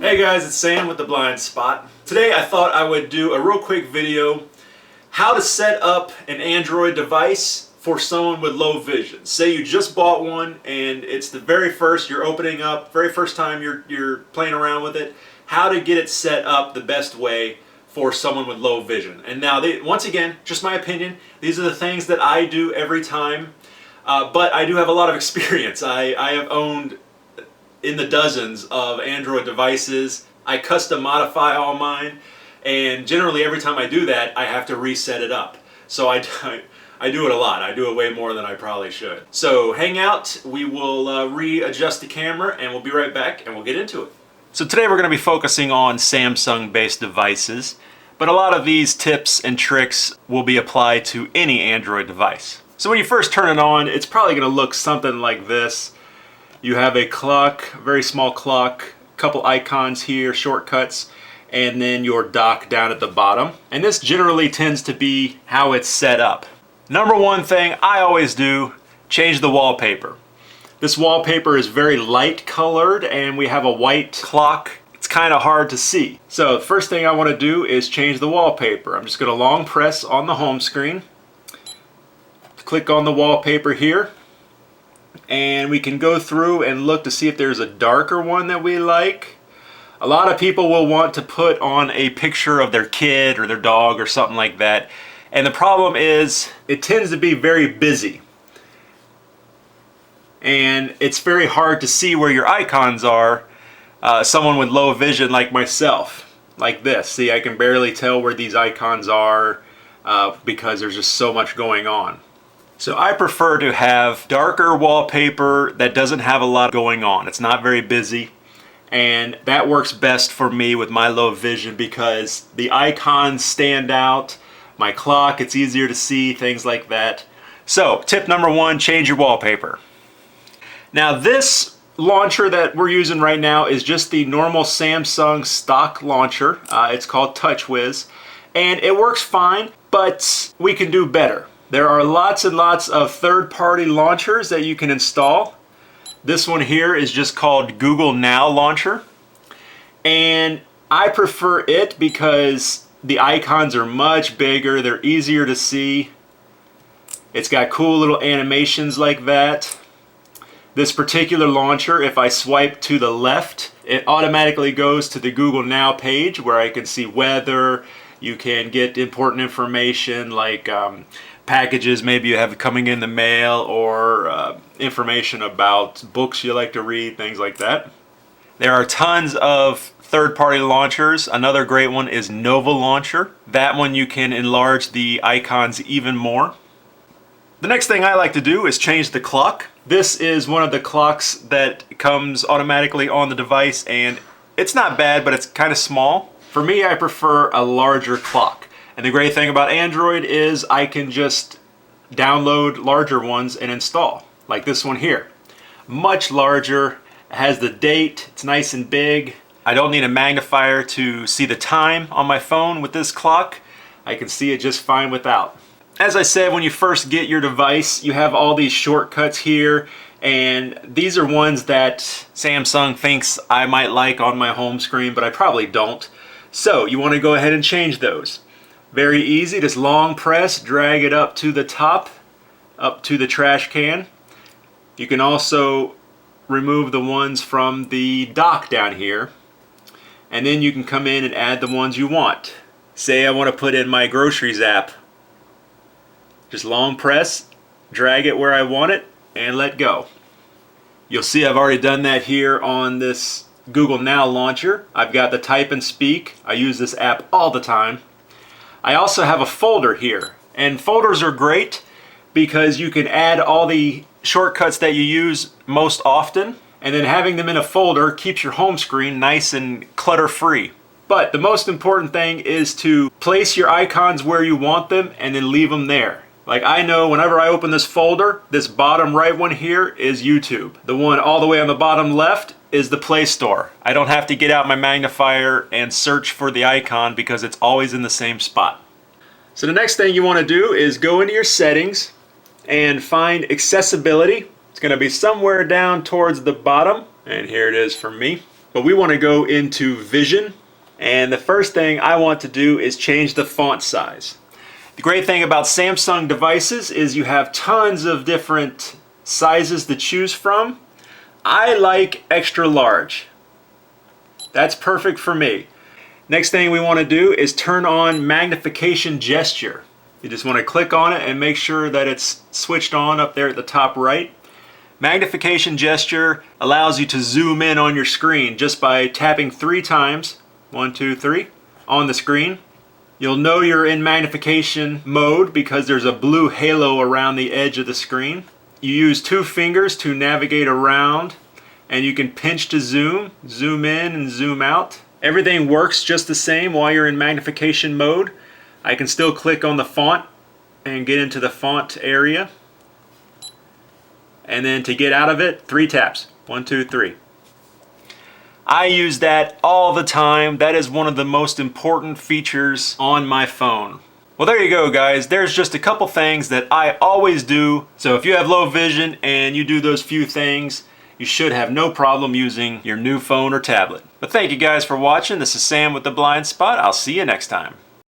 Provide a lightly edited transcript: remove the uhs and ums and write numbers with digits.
Hey guys, it's Sam with The Blind Spot. Today I thought I would do a real quick video how to set up an Android device for someone with low vision. Say you just bought one and it's the very first you're opening up, very first time you're playing around with it, how to get it set up the best way for someone with low vision. And now, once again, just my opinion, these are the things that I do every time, but I do have a lot of experience. I have owned in the dozens of Android devices. I custom modify all mine, and generally every time I do that I have to reset it up. So I do it a lot. I do it way more than I probably should. So hang out, we will readjust the camera and we'll be right back and we'll get into it. So today we're going to be focusing on Samsung based devices, but a lot of these tips and tricks will be applied to any Android device. So when you first turn it on, it's probably going to look something like this. You have a clock, a very small clock, a couple icons here, shortcuts, and then your dock down at the bottom. And this generally tends to be how it's set up. Number one thing I always do, change the wallpaper. This wallpaper is very light colored and we have a white clock. It's kind of hard to see. So the first thing I want to do is change the wallpaper. I'm just going to long press on the home screen. Click on the wallpaper here. And we can go through and look to see if there's a darker one that we like. A lot of people will want to put on a picture of their kid or their dog or something like that. And the problem is it tends to be very busy. And it's very hard to see where your icons are. Someone with low vision like myself, like this. See, I can barely tell where these icons are because there's just so much going on. So I prefer to have darker wallpaper that doesn't have a lot going on. It's not very busy, and that works best for me with my low vision because the icons stand out, my clock, it's easier to see, things like that. So tip number one, change your wallpaper. Now this launcher that we're using right now is just the normal Samsung stock launcher. It's called TouchWiz, and it works fine, but we can do better. There are lots and lots of third-party launchers that you can install. This one here is just called Google Now Launcher. And I prefer it because the icons are much bigger, they're easier to see. It's got cool little animations like that. This particular launcher, if I swipe to the left, it automatically goes to the Google Now page where I can see weather. You can get important information like packages maybe you have coming in the mail, or information about books you like to read, things like that. There are tons of third-party launchers. Another great one is Nova Launcher. That one you can enlarge the icons even more. The next thing I like to do is change the clock. This is one of the clocks that comes automatically on the device, and it's not bad, but it's kind of small. For me, I prefer a larger clock. And the great thing about Android is I can just download larger ones and install, like this one here. Much larger, it has the date, it's nice and big. I don't need a magnifier to see the time on my phone with this clock. I can see it just fine without. As I said, when you first get your device, you have all these shortcuts here, and these are ones that Samsung thinks I might like on my home screen, but I probably don't. So you want to go ahead and change those. Very easy, just long press, drag it up to the top, up to the trash can. You can also remove the ones from the dock down here, and then you can come in and add the ones you want. Say I want to put in my groceries app. Just long press, drag it where I want it, and let go. You'll see I've already done that here on this Google Now launcher. I've got the type and speak. I use this app all the time. I also have a folder here, and folders are great because you can add all the shortcuts that you use most often, and then having them in a folder keeps your home screen nice and clutter-free. But the most important thing is to place your icons where you want them and then leave them there. Like I know whenever I open this folder, this bottom right one here is YouTube. The one all the way on the bottom left is the Play Store. I don't have to get out my magnifier and search for the icon because it's always in the same spot. So the next thing you want to do is go into your settings and find accessibility. It's going to be somewhere down towards the bottom, and here it is for me. But we want to go into vision. And the first thing I want to do is change the font size. The great thing about Samsung devices is you have tons of different sizes to choose from. I like extra large. That's perfect for me. Next thing we want to do is turn on magnification gesture. You just want to click on it and make sure that it's switched on up there at the top right. Magnification gesture allows you to zoom in on your screen just by tapping 3 times, 1, 2, 3, on the screen. You'll know you're in magnification mode because there's a blue halo around the edge of the screen. You use 2 fingers to navigate around, and you can pinch to zoom in and zoom out. Everything works just the same while you're in magnification mode. I can still click on the font and get into the font area. And then to get out of it, 3 taps. 1, 2, 3. I use that all the time. That is one of the most important features on my phone. Well, there you go, guys. There's just a couple things that I always do. So if you have low vision and you do those few things, you should have no problem using your new phone or tablet. But thank you guys for watching. This is Sam with The Blind Spot. I'll see you next time.